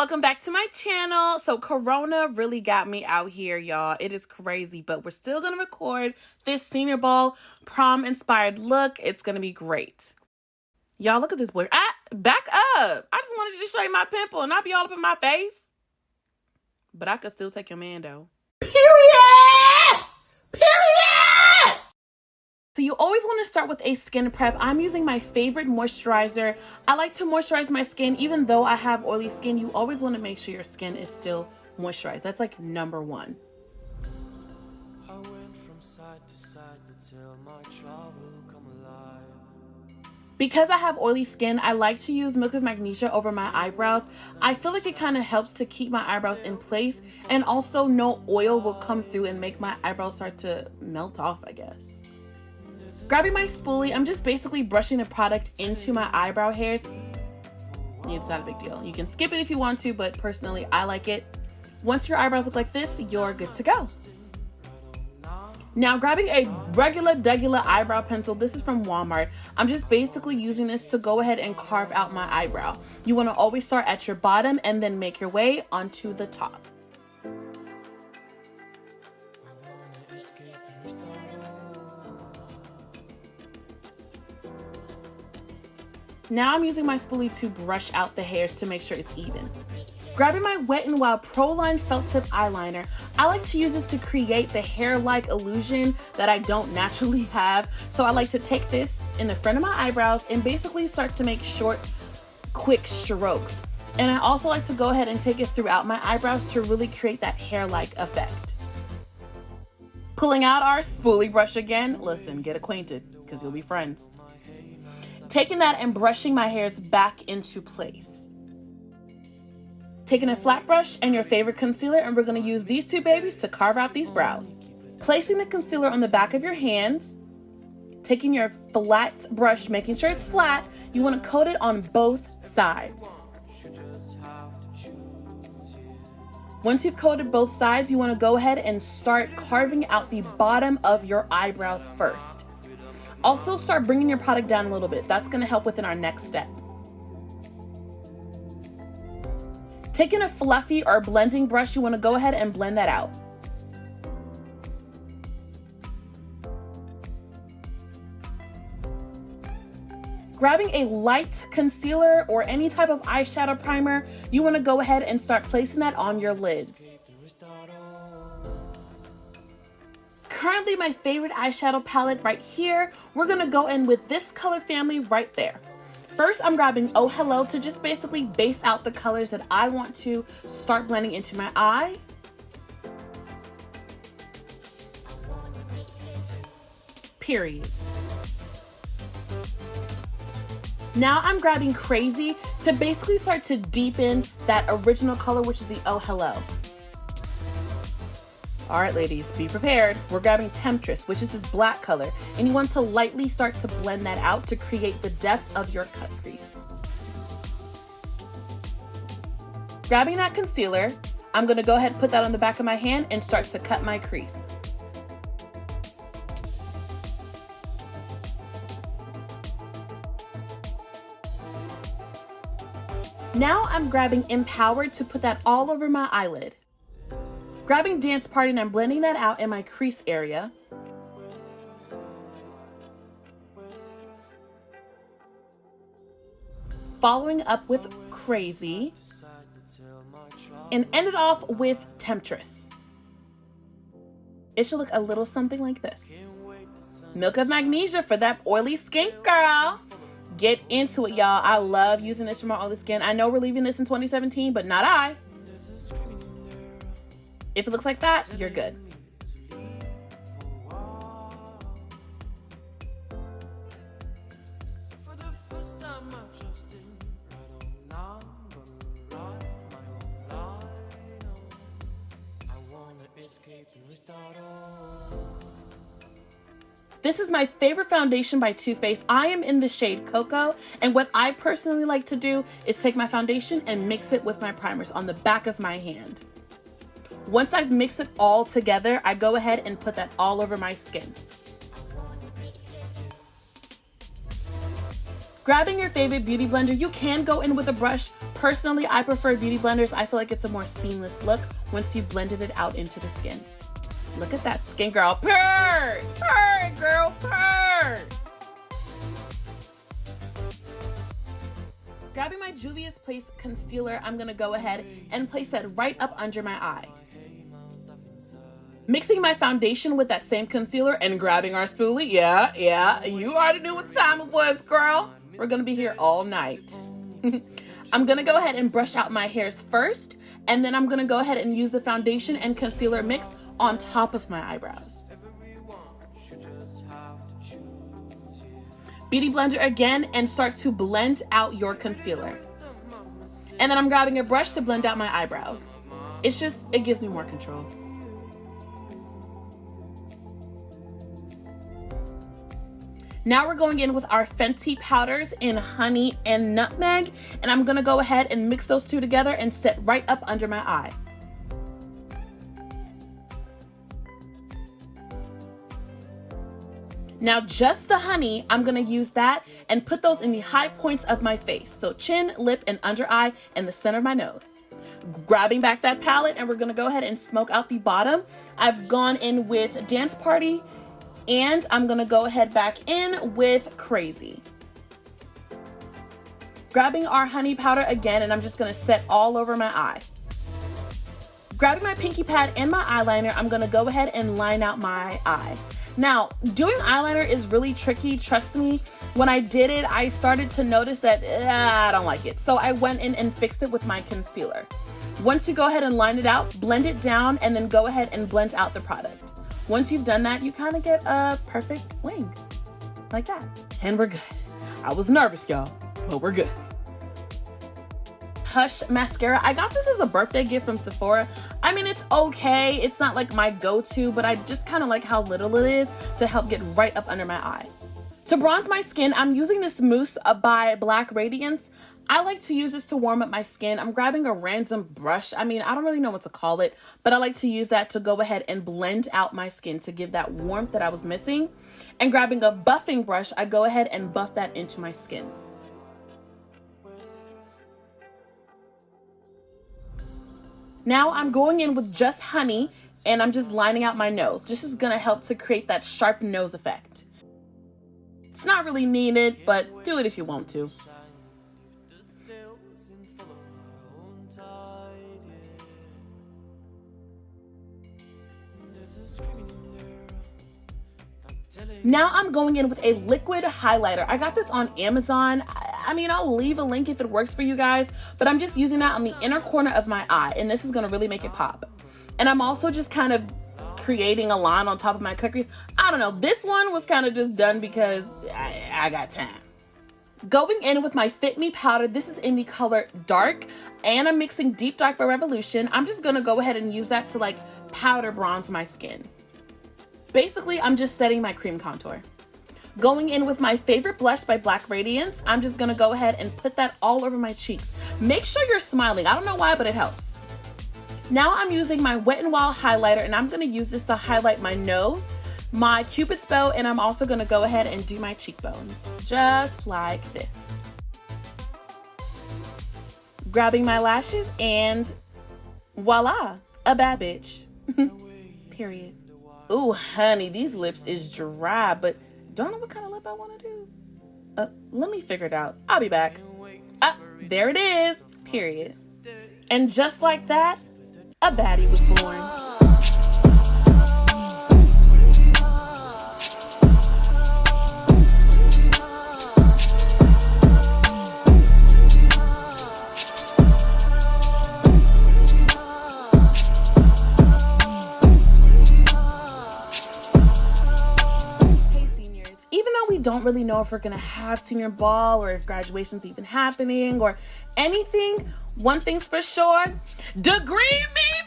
Welcome back to my channel. So Corona really got me out here, y'all. It is crazy, but we're still gonna record this senior ball prom inspired look. It's gonna be great. Y'all, look at this boy. Back up. I just wanted you to show you my pimple and not be all up in my face. But I could still take your man though. Period! Period! So you always want to start with a skin prep. I'm using my favorite moisturizer. I like to moisturize my skin. Even though I have oily skin, you always want to make sure your skin is still moisturized. That's like number one. I went from side to side till my trouble come alive. Because I have oily skin, I like to use Milk of Magnesia over my eyebrows. I feel like it kind of helps to keep my eyebrows in place, and also no oil will come through and make my eyebrows start to melt off, I guess. Grabbing my spoolie, I'm just basically brushing the product into my eyebrow hairs. It's not a big deal. You can skip it if you want to, but personally, I like it. Once your eyebrows look like this, you're good to go. Now, grabbing a regular eyebrow pencil. This is from Walmart. I'm just basically using this to go ahead and carve out my eyebrow. You want to always start at your bottom and then make your way onto the top. Now I'm using my spoolie to brush out the hairs to make sure it's even. Grabbing my Wet n Wild Pro Line Felt Tip Eyeliner. I like to use this to create the hair-like illusion that I don't naturally have. So I like to take this in the front of my eyebrows and basically start to make short, quick strokes. And I also like to go ahead and take it throughout my eyebrows to really create that hair-like effect. Pulling out our spoolie brush again. Listen, get acquainted because you'll be friends. Taking that and brushing my hairs back into place. Taking a flat brush and your favorite concealer, and we're going to use these two babies to carve out these brows. Placing the concealer on the back of your hands. Taking your flat brush, making sure it's flat, you want to coat it on both sides. Once you've coated both sides, you want to go ahead and start carving out the bottom of your eyebrows first. Also, start bringing your product down a little bit. That's going to help within our next step. Taking a fluffy or blending brush, you want to go ahead and blend that out. Grabbing a light concealer or any type of eyeshadow primer, you want to go ahead and start placing that on your lids. Currently my favorite eyeshadow palette right here. We're gonna go in with this color family right there. First, I'm grabbing Oh Hello to just basically base out the colors that I want to start blending into my eye. Period. Now I'm grabbing Crazy to basically start to deepen that original color, which is the Oh Hello. All right, ladies, be prepared. We're grabbing Temptress, which is this black color, and you want to lightly start to blend that out to create the depth of your cut crease. Grabbing that concealer, I'm gonna go ahead and put that on the back of my hand and start to cut my crease. Now I'm grabbing Empowered to put that all over my eyelid. Grabbing Dance Party and I'm blending that out in my crease area. Following up with Crazy. And end it off with Temptress. It should look a little something like this. Milk of Magnesia for that oily skin, girl. Get into it, y'all. I love using this for my oily skin. I know we're leaving this in 2017, but not I. If it looks like that, you're good. This is my favorite foundation by Too Faced. I am in the shade Cocoa, and what I personally like to do is take my foundation and mix it with my primers on the back of my hand. Once I've mixed it all together, I go ahead and put that all over my skin. Grabbing your favorite beauty blender, you can go in with a brush. Personally, I prefer beauty blenders. I feel like it's a more seamless look once you've blended it out into the skin. Look at that skin, girl. Purr! Purr, girl, purr! Grabbing my Juvia's Place concealer, I'm gonna go ahead and place that right up under my eye. Mixing my foundation with that same concealer and grabbing our spoolie. Yeah, you already knew what time it was, girl. We're gonna be here all night. I'm gonna go ahead and brush out my hairs first, and then I'm gonna go ahead and use the foundation and concealer mix on top of my eyebrows. Beauty blender again and start to blend out your concealer. And then I'm grabbing a brush to blend out my eyebrows. It gives me more control. Now we're going in with our Fenty powders in Honey and Nutmeg, and I'm gonna go ahead and mix those two together and set right up under my eye. Now just the honey, I'm gonna use that and put those in the high points of my face. So chin, lip, and under eye, and the center of my nose. Grabbing back that palette, and we're gonna go ahead and smoke out the bottom. I've gone in with Dance Party, and I'm gonna go ahead back in with Crazy. Grabbing our honey powder again, and I'm just gonna set all over my eye. Grabbing my pinky pad and my eyeliner, I'm gonna go ahead and line out my eye. Now, doing eyeliner is really tricky, trust me. When I did it, I started to notice that I don't like it. So I went in and fixed it with my concealer. Once you go ahead and line it out, blend it down, and then go ahead and blend out the product. Once you've done that, you kind of get a perfect wing, like that. And we're good. I was nervous, y'all, but we're good. Hush mascara. I got this as a birthday gift from Sephora. I mean, it's okay. It's not like my go-to, but I just kind of like how little it is to help get right up under my eye. To bronze my skin, I'm using this mousse by Black Radiance. I like to use this to warm up my skin. I'm grabbing a random brush. I mean, I don't really know what to call it, but I like to use that to go ahead and blend out my skin to give that warmth that I was missing. And grabbing a buffing brush, I go ahead and buff that into my skin. Now I'm going in with just honey, and I'm just lining out my nose. This is gonna help to create that sharp nose effect. It's not really needed, but do it if you want to. Now I'm going in with a liquid highlighter. I got this on Amazon. I mean, I'll leave a link if it works for you guys, but I'm just using that on the inner corner of my eye, and this is gonna really make it pop. And I'm also just kind of creating a line on top of my cut crease. I don't know, this one was kind of just done because I got time. Going in with my Fit Me powder, this is in the color Dark, and I'm mixing Deep Dark by Revolution. I'm just gonna go ahead and use that to like powder bronze my skin. Basically, I'm just setting my cream contour. Going in with my favorite blush by Black Radiance, I'm just gonna go ahead and put that all over my cheeks. Make sure you're smiling. I don't know why, but it helps. Now I'm using my Wet n Wild highlighter, and I'm gonna use this to highlight my nose, my Cupid's bow, and I'm also gonna go ahead and do my cheekbones, just like this. Grabbing my lashes, and voila, a bad bitch. Period. Ooh, honey, these lips is dry, but don't know what kind of lip I want to do. Let me figure it out. I'll be back. There it is. Period. And just like that, a baddie was born. Don't really know if we're gonna have senior ball or if graduation's even happening or anything. One thing's for sure, degree me